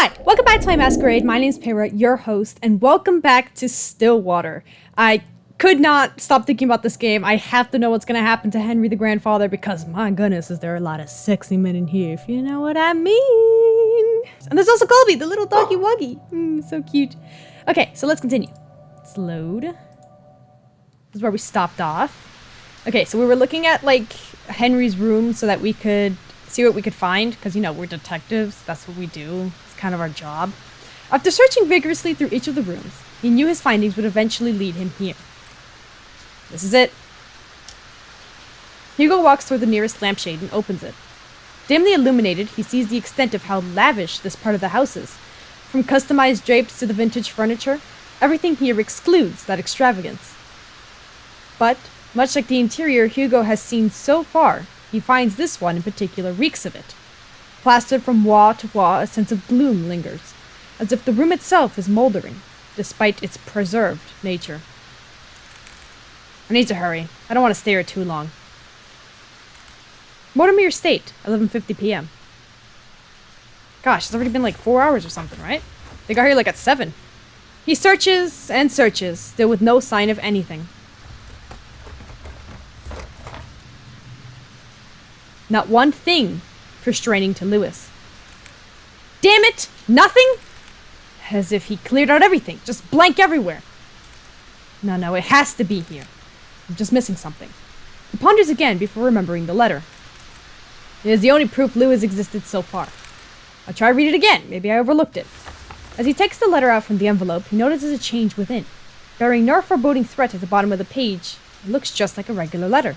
Hi, welcome back to my Masquerade. My name's Para, your host, and welcome back to Stillwater. I could not stop thinking about this game. I have to know what's going to happen to Henry the Grandfather because, my goodness, is there a lot of sexy men in here, if you know what I mean. And there's also Colby, the little doggy woggy. So cute. Okay, so let's continue. Let's load. This is where we stopped off. Okay, so we were looking at, like, Henry's room so that we could see what we could find, because, you know, we're detectives. That's what we do. It's kind of our job. After searching vigorously through each of the rooms, he knew his findings would eventually lead him here. This is it. Hugo walks toward the nearest lampshade and opens it. Dimly illuminated, he sees the extent of how lavish this part of the house is. From customized drapes to the vintage furniture, everything here excludes that extravagance. But, much like the interior Hugo has seen so far, he finds this one in particular reeks of it. Plastered from wall to wall, a sense of gloom lingers, as if the room itself is moldering, despite its preserved nature. I need to hurry. I don't want to stay here too long. Mortimer Estate, 11:50 p.m. Gosh, it's already been like 4 hours or something, right? They got here like at 7. He searches and searches, still with no sign of anything. Not one thing pertaining to Lewis. Damn it! Nothing? As if he cleared out everything, just blank everywhere. No, it has to be here. I'm just missing something. He ponders again before remembering the letter. It is the only proof Lewis existed so far. I'll try to read it again. Maybe I overlooked it. As he takes the letter out from the envelope, he notices a change within. Bearing no foreboding threat at the bottom of the page, it looks just like a regular letter.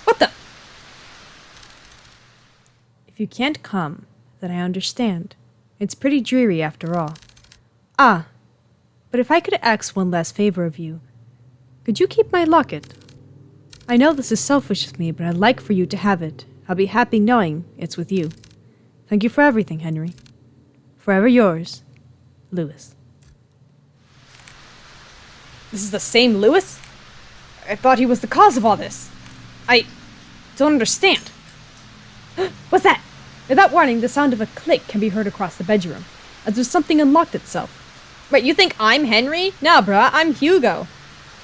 What the? If you can't come, then I understand. It's pretty dreary after all. Ah, but if I could ask one last favor of you, could you keep my locket? I know this is selfish of me, but I'd like for you to have it. I'll be happy knowing it's with you. Thank you for everything, Henry. Forever yours, Lewis. This is the same Lewis? I thought he was the cause of all this. I don't understand. What's that? Without warning, the sound of a click can be heard across the bedroom, as if something unlocked itself. Wait, you think I'm Henry? Nah, bruh, I'm Hugo.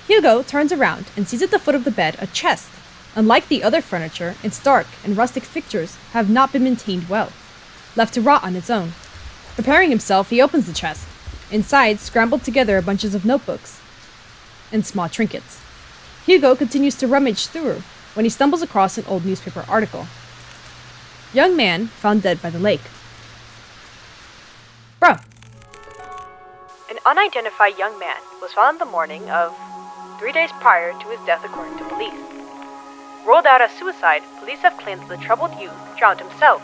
Hugo turns around and sees at the foot of the bed a chest. Unlike the other furniture, its dark and rustic fixtures have not been maintained well, left to rot on its own. Preparing himself, he opens the chest. Inside, scrambled together, are bunches of notebooks and small trinkets. Hugo continues to rummage through when he stumbles across an old newspaper article. Young man found dead by the lake. Bro. An unidentified young man was found the morning of 3 days prior to his death, according to police. Ruled out as suicide, police have claimed that the troubled youth drowned himself.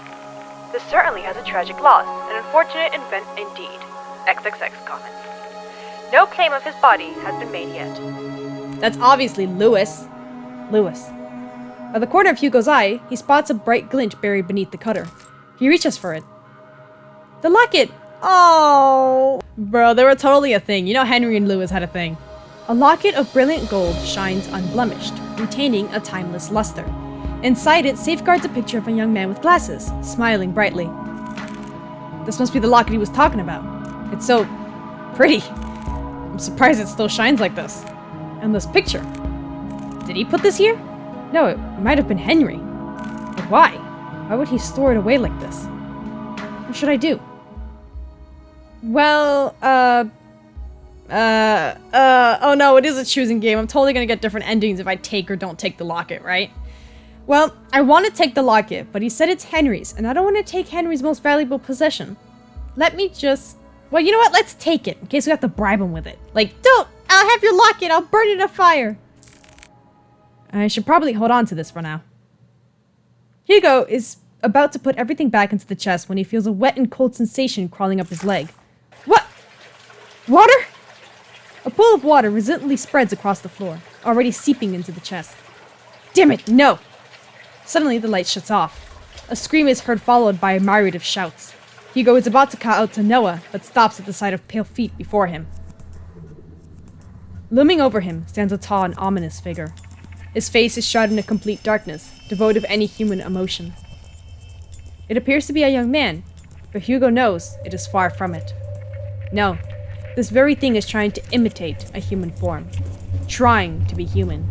This certainly has a tragic loss, an unfortunate event indeed. XXX comments. No claim of his body has been made yet. That's obviously Lewis. By the corner of Hugo's eye, he spots a bright glint buried beneath the cutter. He reaches for it. The locket! Oh! Bro, they were totally a thing. You know Henry and Lewis had a thing. A locket of brilliant gold shines unblemished, retaining a timeless luster. Inside it safeguards a picture of a young man with glasses, smiling brightly. This must be the locket he was talking about. It's so pretty. I'm surprised it still shines like this. And this picture. Did he put this here? No, it might have been Henry. But why? Why would he store it away like this? What should I do? Well, oh no, it is a choosing game. I'm totally gonna get different endings if I take or don't take the locket, right? Well, I want to take the locket, but he said it's Henry's, and I don't want to take Henry's most valuable possession. Let me just... Well, you know what? Let's take it, in case we have to bribe him with it. Like, don't! I'll have your locket! I'll burn it in a fire! I should probably hold on to this for now. Hugo is about to put everything back into the chest when he feels a wet and cold sensation crawling up his leg. What? Water? A pool of water resentfully spreads across the floor, already seeping into the chest. Damn it, no! Suddenly, the light shuts off. A scream is heard, followed by a myriad of shouts. Hugo is about to call out to Noah, but stops at the sight of pale feet before him. Looming over him stands a tall and ominous figure. His face is shrouded in a complete darkness, devoid of any human emotion. It appears to be a young man, but Hugo knows it is far from it. No, this very thing is trying to imitate a human form. Trying to be human.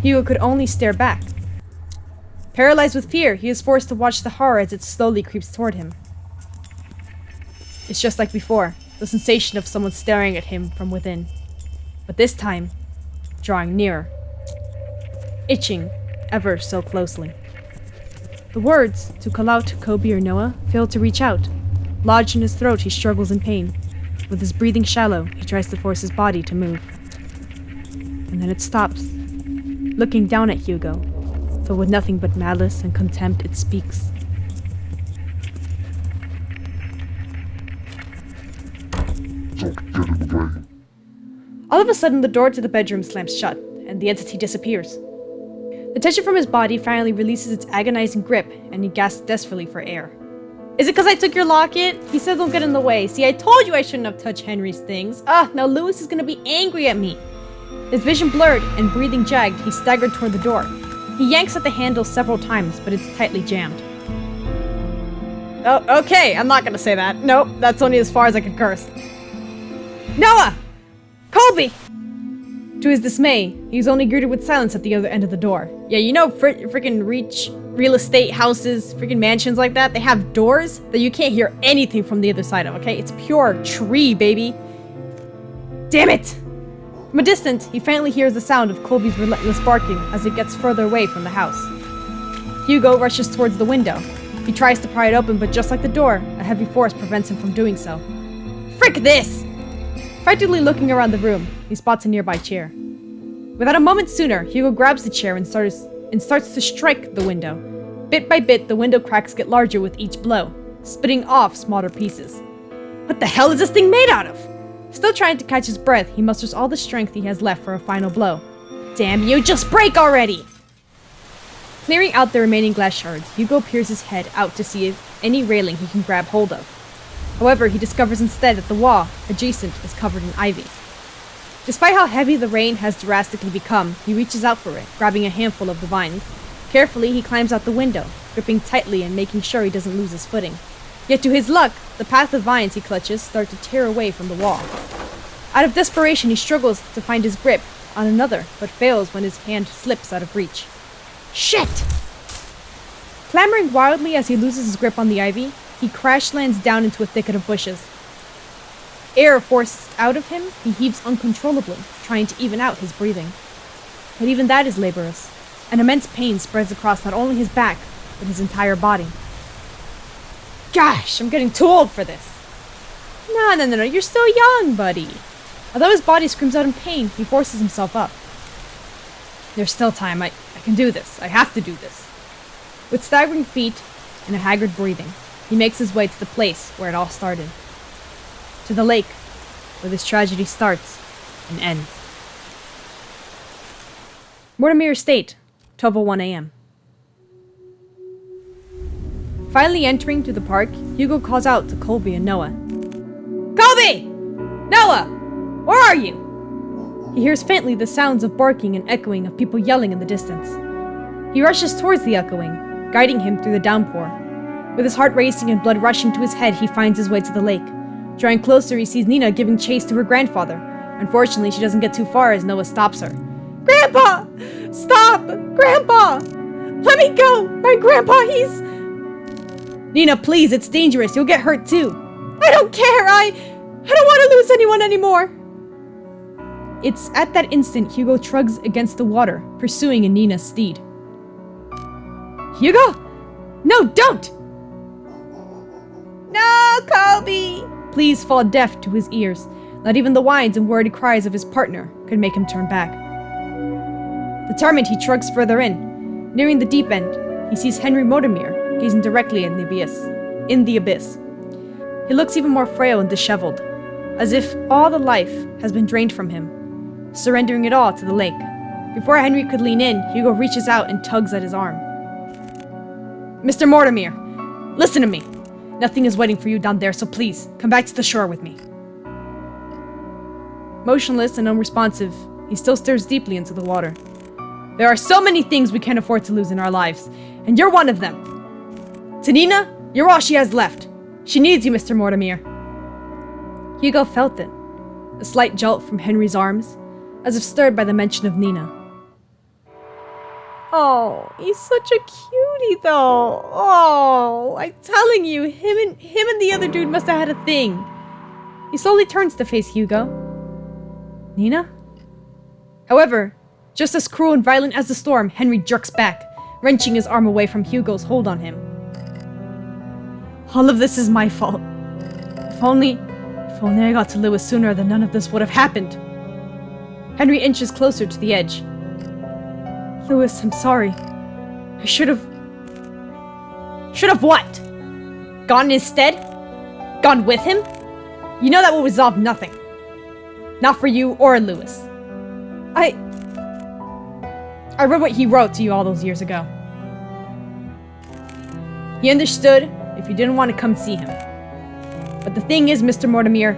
Hugo could only stare back. Paralyzed with fear, he is forced to watch the horror as it slowly creeps toward him. It's just like before, the sensation of someone staring at him from within. But this time, drawing nearer. Itching ever so closely. The words to call out to Colby or Noah fail to reach out. Lodged in his throat, he struggles in pain. With his breathing shallow, he tries to force his body to move. And then it stops. Looking down at Hugo, filled with nothing but malice and contempt, it speaks. All of a sudden, the door to the bedroom slams shut, and the entity disappears. The tension from his body finally releases its agonizing grip, and he gasps desperately for air. Is it because I took your locket? He said don't get in the way. See, I told you I shouldn't have touched Henry's things. Now Lewis is gonna be angry at me. His vision blurred and breathing jagged, he staggered toward the door. He yanks at the handle several times, but it's tightly jammed. Oh, okay, I'm not gonna say that. Nope, that's only as far as I could curse. Noah! Colby! To his dismay, he's only greeted with silence at the other end of the door. Yeah, you know freaking real estate houses, freaking mansions like that, they have doors that you can't hear anything from the other side of, okay? It's pure tree, baby. Damn it! From a distance, he finally hears the sound of Colby's relentless barking as it gets further away from the house. Hugo rushes towards the window. He tries to pry it open, but just like the door, a heavy force prevents him from doing so. Frick this! Frantically looking around the room, he spots a nearby chair. Without a moment sooner, Hugo grabs the chair and starts to strike the window. Bit by bit, the window cracks get larger with each blow, spitting off smaller pieces. What the hell is this thing made out of? Still trying to catch his breath, he musters all the strength he has left for a final blow. Damn you, just break already! Clearing out the remaining glass shards, Hugo peers his head out to see if any railing he can grab hold of. However, he discovers instead that the wall adjacent is covered in ivy. Despite how heavy the rain has drastically become, he reaches out for it, grabbing a handful of the vines. Carefully, he climbs out the window, gripping tightly and making sure he doesn't lose his footing. Yet to his luck, the path of vines he clutches start to tear away from the wall. Out of desperation, he struggles to find his grip on another, but fails when his hand slips out of reach. Shit! Clamoring wildly as he loses his grip on the ivy, he crash lands down into a thicket of bushes. Air forced out of him, he heaves uncontrollably, trying to even out his breathing. But even that is laborious. An immense pain spreads across not only his back, but his entire body. Gosh, I'm getting too old for this. No, you're still young, buddy. Although his body screams out in pain, he forces himself up. There's still time, I can do this, I have to do this. With staggering feet and a haggard breathing, he makes his way to the place where it all started. To the lake, where this tragedy starts and ends. Mortimer Estate, 12:01 a.m. Finally entering to the park, Hugo calls out to Colby and Noah. Colby! Noah! Where are you? He hears faintly the sounds of barking and echoing of people yelling in the distance. He rushes towards the echoing, guiding him through the downpour. With his heart racing and blood rushing to his head, he finds his way to the lake. Drawing closer, he sees Nina giving chase to her grandfather. Unfortunately, she doesn't get too far as Noah stops her. Grandpa! Stop! Grandpa! Let me go! My grandpa, he's... Nina, please, it's dangerous. You'll get hurt too. I don't care! I don't want to lose anyone anymore! It's at that instant Hugo tugs against the water, pursuing in Nina's steed. Hugo? No, don't! No, Colby! Pleas fall deaf to his ears. Not even the whines and worried cries of his partner could make him turn back. Determined, he tugs further in. Nearing the deep end, he sees Henry Mortimer gazing directly in the abyss. He looks even more frail and disheveled, as if all the life has been drained from him, surrendering it all to the lake. Before Henry could lean in, Hugo reaches out and tugs at his arm. Mr. Mortimer, listen to me. Nothing is waiting for you down there, so please, come back to the shore with me. Motionless and unresponsive, he still stares deeply into the water. There are so many things we can't afford to lose in our lives, and you're one of them. To Nina, you're all she has left. She needs you, Mr. Mortimer. Hugo felt it. A slight jolt from Henry's arms, as if stirred by the mention of Nina. Oh, he's such a cutie, though. Oh, I'm telling you, him and the other dude must have had a thing. He slowly turns to face Hugo. Nina? However, just as cruel and violent as the storm, Henry jerks back, wrenching his arm away from Hugo's hold on him. All of this is my fault. If only I got to Lewis sooner, then none of this would have happened. Henry inches closer to the edge. Lewis, I'm sorry. I should have... Should have what? Gone instead? Gone with him? You know that will resolve nothing. Not for you or Lewis. I read what he wrote to you all those years ago. He understood if you didn't want to come see him. But the thing is, Mr. Mortimer,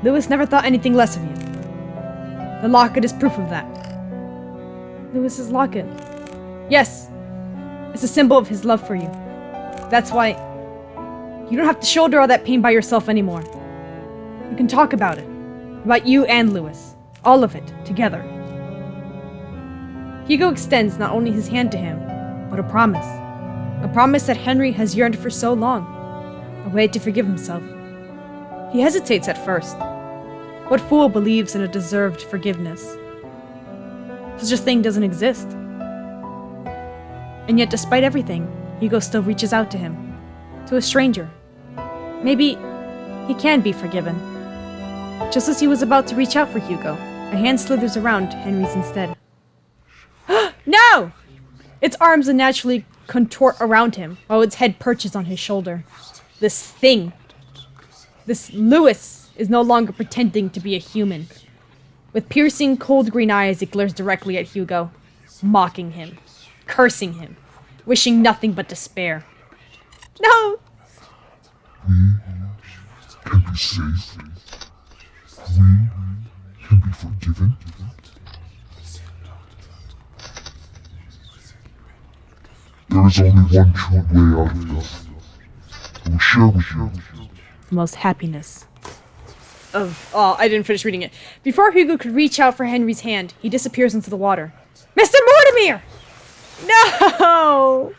Lewis never thought anything less of you. The locket is proof of that. Lewis's locket. Yes, it's a symbol of his love for you. That's why you don't have to shoulder all that pain by yourself anymore. You can talk about it. About you and Lewis. All of it, together. Hugo extends not only his hand to him, but a promise. A promise that Henry has yearned for so long. A way to forgive himself. He hesitates at first. What fool believes in a deserved forgiveness? Such a thing doesn't exist. And yet, despite everything, Hugo still reaches out to him. To a stranger. Maybe he can be forgiven. Just as he was about to reach out for Hugo, a hand slithers around Henry's instead. No! Its arms unnaturally contort around him, while its head perches on his shoulder. This thing. This Lewis is no longer pretending to be a human. With piercing, cold green eyes, it glares directly at Hugo, mocking him, cursing him, wishing nothing but despair. No! We can be safe. We can be forgiven. There is only one true way out of this. I will share with you. The most happiness of... Oh, I didn't finish reading it. Before Hugo could reach out for Henry's hand, he disappears into the water. Mr. Mortimer! No!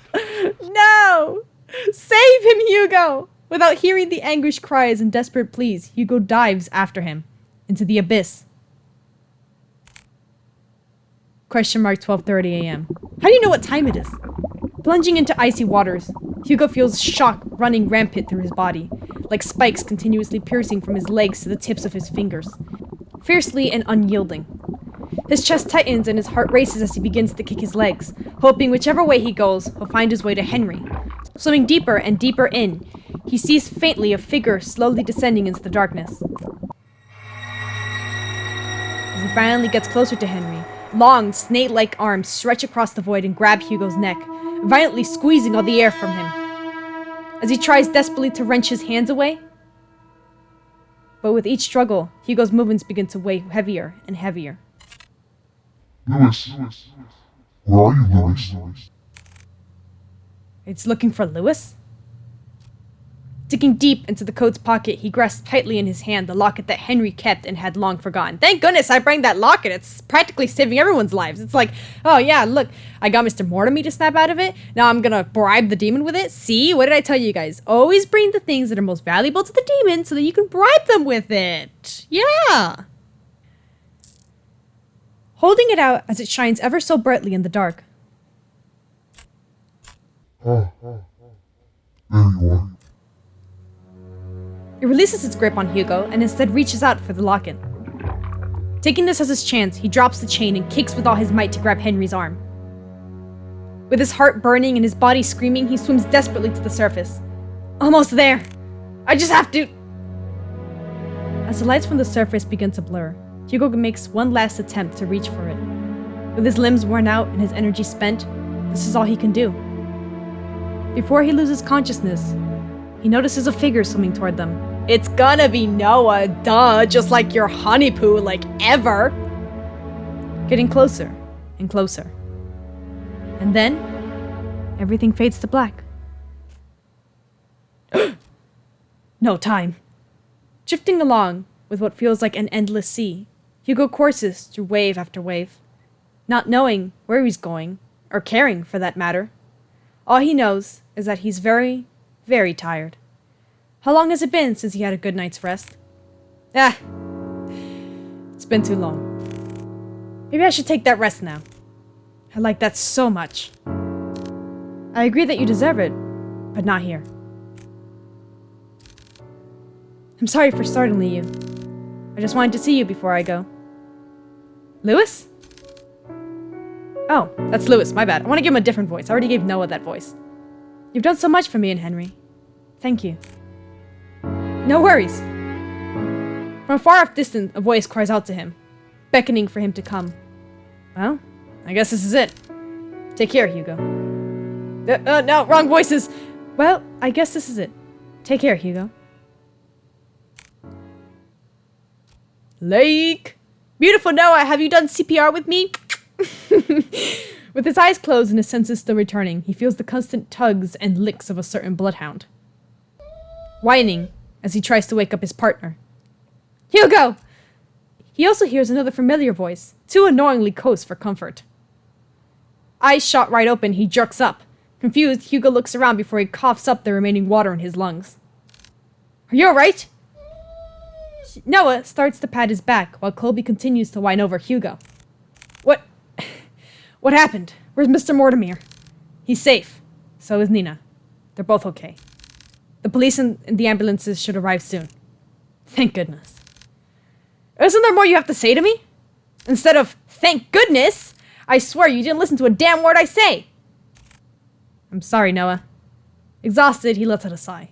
No! Save him, Hugo! Without hearing the anguished cries and desperate pleas, Hugo dives after him, into the abyss. Question mark 12:30 a.m. How do you know what time it is? Plunging into icy waters, Hugo feels shock running rampant through his body, like spikes continuously piercing from his legs to the tips of his fingers. Fiercely and unyielding. His chest tightens and his heart races as he begins to kick his legs, hoping whichever way he goes, he'll find his way to Henry. Swimming deeper and deeper in, he sees faintly a figure slowly descending into the darkness. As he finally gets closer to Henry, long, snake-like arms stretch across the void and grab Hugo's neck, violently squeezing all the air from him. As he tries desperately to wrench his hands away, but with each struggle, Hugo's movements begin to weigh heavier and heavier. Lewis. Where are you, Lewis? It's looking for Lewis? Digging deep into the coat's pocket, he grasps tightly in his hand the locket that Henry kept and had long forgotten. Thank goodness I bring that locket. It's practically saving everyone's lives. It's like, oh yeah, look, I got Mr. Mortimer to snap out of it. Now I'm gonna bribe the demon with it. See, what did I tell you guys? Always bring the things that are most valuable to the demon so that you can bribe them with it. Yeah. Holding it out as it shines ever so brightly in the dark. There you are. It releases its grip on Hugo and instead reaches out for the locket. Taking this as his chance, he drops the chain and kicks with all his might to grab Henry's arm. With his heart burning and his body screaming, he swims desperately to the surface. Almost there! I just have to... As the lights from the surface begin to blur, Hugo makes one last attempt to reach for it. With his limbs worn out and his energy spent, this is all he can do. Before he loses consciousness, he notices a figure swimming toward them. It's gonna be Noah, duh, just like your honey poo, like ever. Getting closer and closer. And then, everything fades to black. No time. Drifting along with what feels like an endless sea, Hugo courses through wave after wave, not knowing where he's going, or caring for that matter. All he knows is that he's very, very tired. How long has it been since he had a good night's rest? It's been too long. Maybe I should take that rest now. I like that so much. I agree that you deserve it, but not here. I'm sorry for startling you. I just wanted to see you before I go. Lewis? Oh, that's Lewis, my bad. I want to give him a different voice. I already gave Noah that voice. You've done so much for me and Henry. Thank you. No worries. From a far off distance, a voice cries out to him, beckoning for him to come. Well, I guess this is it. Take care, Hugo. No, wrong voices. Well, I guess this is it. Take care, Hugo. Lake! Beautiful Noah, have you done CPR with me? With his eyes closed and his senses still returning, he feels the constant tugs and licks of a certain bloodhound. Whining as he tries to wake up his partner. Hugo! He also hears another familiar voice, too annoyingly close for comfort. Eyes shot wide open, he jerks up. Confused, Hugo looks around before he coughs up the remaining water in his lungs. Are you alright? Noah starts to pat his back while Colby continues to whine over Hugo. What happened? Where's Mr. Mortimer? He's safe. So is Nina. They're both okay. The police and the ambulances should arrive soon. Thank goodness. Isn't there more you have to say to me? Instead of, thank goodness, I swear you didn't listen to a damn word I say. I'm sorry, Noah. Exhausted, he lets out a sigh.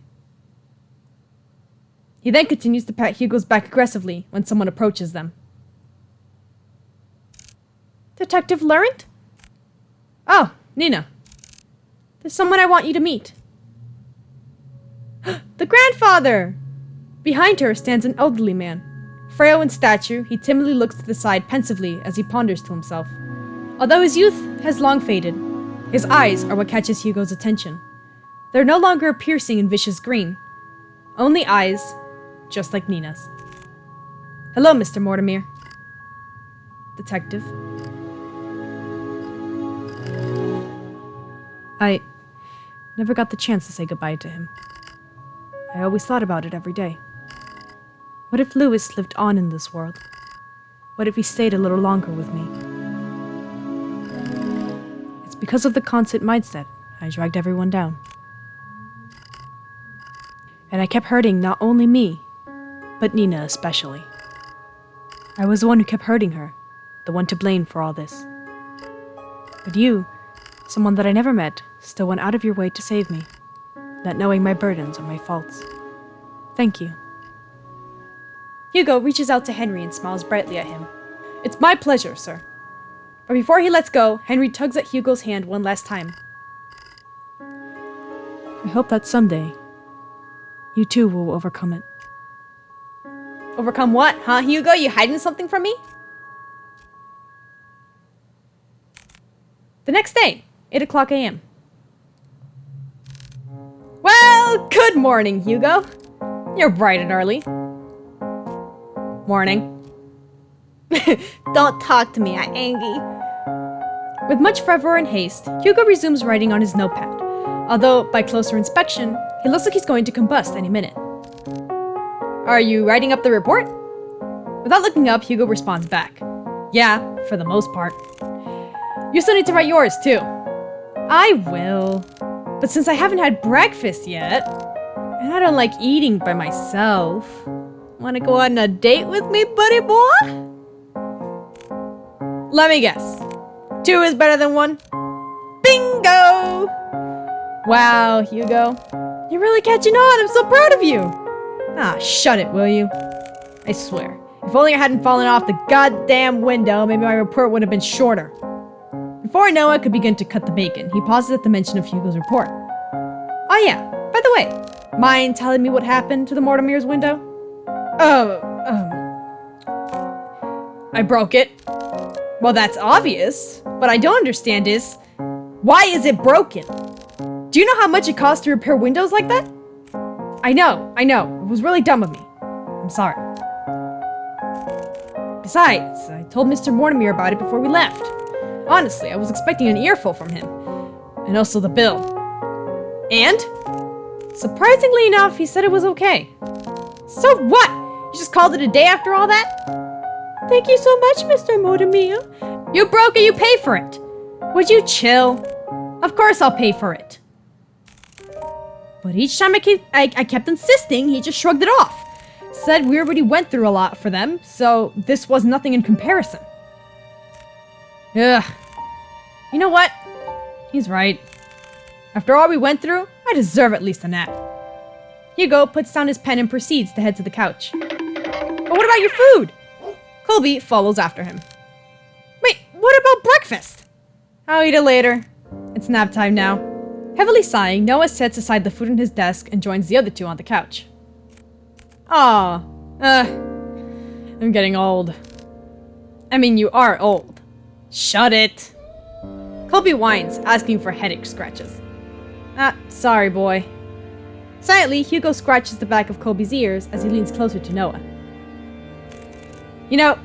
He then continues to pat Hugo's back aggressively when someone approaches them. Detective Laurent? Oh, Nina. There's someone I want you to meet. The grandfather! Behind her stands an elderly man. Frail in stature, he timidly looks to the side pensively as he ponders to himself. Although his youth has long faded, his eyes are what catches Hugo's attention. They're no longer a piercing and vicious green. Only eyes, just like Nina's. Hello, Mr. Mortimer. Detective. I never got the chance to say goodbye to him. I always thought about it every day. What if Lewis lived on in this world? What if he stayed a little longer with me? It's because of the constant mindset I dragged everyone down. And I kept hurting not only me, but Nina especially. I was the one who kept hurting her, the one to blame for all this. But you, someone that I never met, still went out of your way to save me, not knowing my burdens or my faults. Thank you. Hugo reaches out to Henry and smiles brightly at him. It's my pleasure, sir. But before he lets go, Henry tugs at Hugo's hand one last time. I hope that someday, you too will overcome it. Overcome what, huh, Hugo? You hiding something from me? The next day, 8:00 a.m. Well, good morning, Hugo. You're bright and early. Morning. Don't talk to me, I'm angry. With much fervor and haste, Hugo resumes writing on his notepad, although by closer inspection, he looks like he's going to combust any minute. Are you writing up the report? Without looking up, Hugo responds back. Yeah, for the most part. You still need to write yours, too. I will. But since I haven't had breakfast yet, and I don't like eating by myself, wanna go on a date with me, buddy boy? Let me guess. 2 is better than 1? Bingo! Wow, Hugo. You're really catching on. I'm so proud of you. Ah, shut it, will you? I swear. If only I hadn't fallen off the goddamn window, maybe my report would have been shorter. Before Noah could begin to cut the bacon, he pauses at the mention of Hugo's report. Oh yeah, by the way, mind telling me what happened to the Mortimer's window? I broke it. Well, that's obvious. What I don't understand is, why is it broken? Do you know how much it costs to repair windows like that? I know. It was really dumb of me. I'm sorry. Besides, I told Mr. Mortimer about it before we left. Honestly, I was expecting an earful from him. And also the bill. And? Surprisingly enough, he said it was okay. So what? You just called it a day after all that? Thank you so much, Mr. Mortimer. You broke it, you pay for it. Would you chill? Of course I'll pay for it. But each time I kept insisting, he just shrugged it off. Said we already went through a lot for them, so this was nothing in comparison. Ugh. You know what? He's right. After all we went through, I deserve at least a nap. Hugo puts down his pen and proceeds to head to the couch. But what about your food? Colby follows after him. Wait, what about breakfast? I'll eat it later. It's nap time now. Heavily sighing, Noah sets aside the food on his desk and joins the other two on the couch. Aw, I'm getting old. I mean, you are old. Shut it. Colby whines, asking for headache scratches. Sorry, boy. Silently, Hugo scratches the back of Colby's ears as he leans closer to Noah. You know,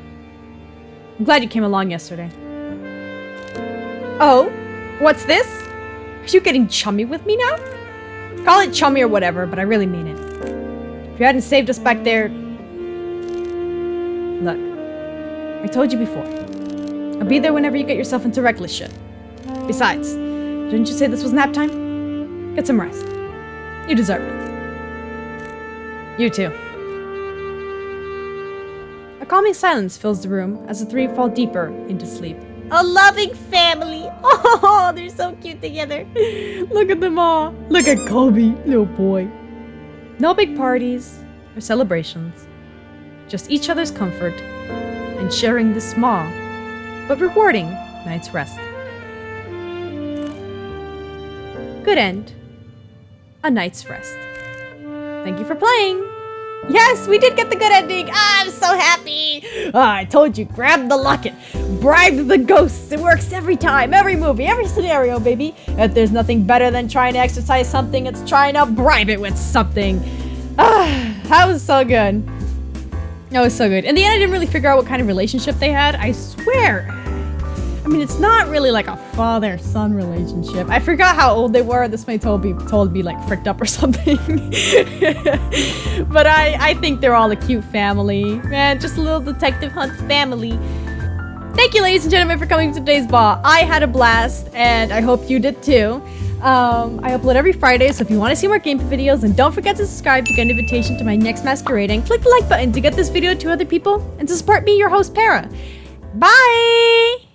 I'm glad you came along yesterday. Oh, what's this? Are you getting chummy with me now? Call it chummy or whatever, but I really mean it. If you hadn't saved us back there... Look, I told you before. I'll be there whenever you get yourself into reckless shit. Besides, didn't you say this was nap time? Get some rest. You deserve it. You too. A calming silence fills the room as the three fall deeper into sleep. A loving family! Oh, they're so cute together. Look at them all. Look at Colby, little boy. No big parties or celebrations. Just each other's comfort and sharing this small but rewarding night's rest. Good end. A night's rest. Thank you for playing. Yes, we did get the good ending. I'm so happy. I told you, grab the locket. Bribe the ghosts. It works every time, every movie, every scenario, baby. If there's nothing better than trying to exercise something, it's trying to bribe it with something. That was so good. That was so good. In the end, I didn't really figure out what kind of relationship they had. I swear. I mean, it's not really like a father-son relationship. I forgot how old they were. This may told me like fricked up or something. But I think they're all a cute family. Man, just a little detective hunt family. Thank you, ladies and gentlemen, for coming to today's ball. I had a blast, and I hope you did too. I upload every Friday, so if you want to see more gameplay videos, then don't forget to subscribe to get an invitation to my next Masquerade, and click the like button to get this video to other people, and to support me, your host, Para. Bye!